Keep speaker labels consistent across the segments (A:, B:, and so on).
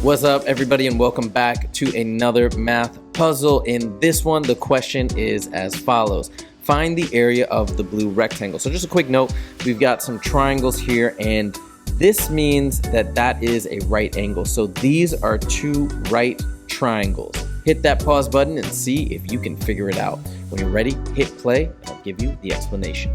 A: What's up, everybody, and welcome back to another math puzzle. In this one, the question is as follows. Find the area of the blue rectangle. So just a quick note, we've got some triangles here, and this means that that is a right angle. So these are two right triangles. Hit that pause button and see if you can figure it out. When you're ready, hit play, and I'll give you the explanation.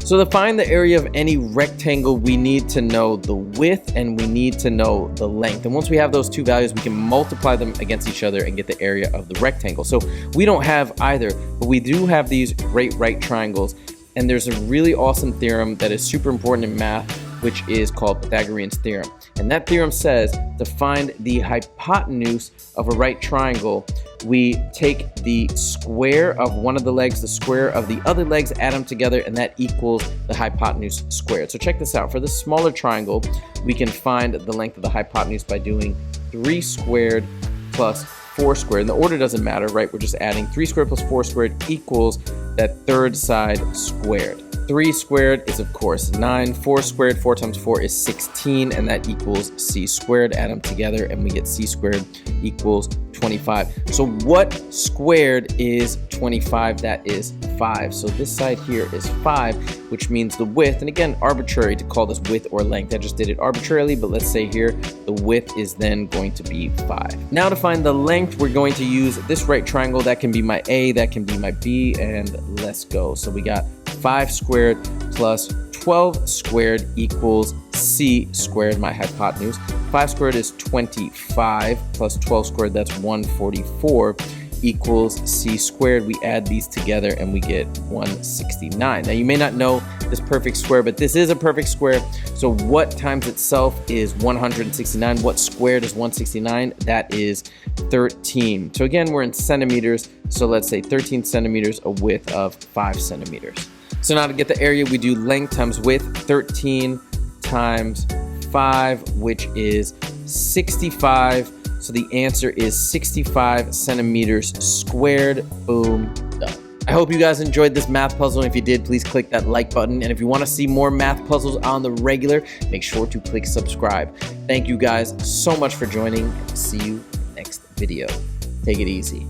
A: So to find the area of any rectangle, we need to know the width and we need to know the length. And once we have those two values, we can multiply them against each other and get the area of the rectangle. So we don't have either, but we do have these great right triangles. And there's a really awesome theorem that is super important in math, which is called Pythagorean's theorem. And that theorem says to find the hypotenuse of a right triangle, we take the square of one of the legs, the square of the other legs, add them together, and that equals the hypotenuse squared. So check this out. For this smaller triangle, we can find the length of the hypotenuse by doing 3 squared plus 4 squared. And the order doesn't matter, right? We're just adding 3 squared plus 4 squared equals that third side squared. 3 squared is, of course, 9. 4 squared, 4 times 4 is 16, and that equals c squared. Add them together, and we get c squared equals 25. So what squared is 25? That is 5. So this side here is 5, which means the width, and again, arbitrary to call this width or length. I just did it arbitrarily, but let's say here the width is then going to be 5. Now to find the length, we're going to use this right triangle. That can be my A, that can be my B, and let's go. So we got 5 squared plus 12 squared equals c squared, my hypotenuse. 5 squared is 25 plus 12 squared, that's 144, equals c squared. We add these together and we get 169. Now you may not know this perfect square, but this is a perfect square. So what times itself is 169? What squared is 169? That is 13. So again, we're in centimeters. So let's say 13 centimeters, a width of 5 centimeters. So now to get the area, we do length times width, 13 times 5, which is 65. So the answer is 65 centimeters squared. Boom, done. I hope you guys enjoyed this math puzzle. If you did, please click that like button. And if you want to see more math puzzles on the regular, make sure to click subscribe. Thank you guys so much for joining. See you next video. Take it easy.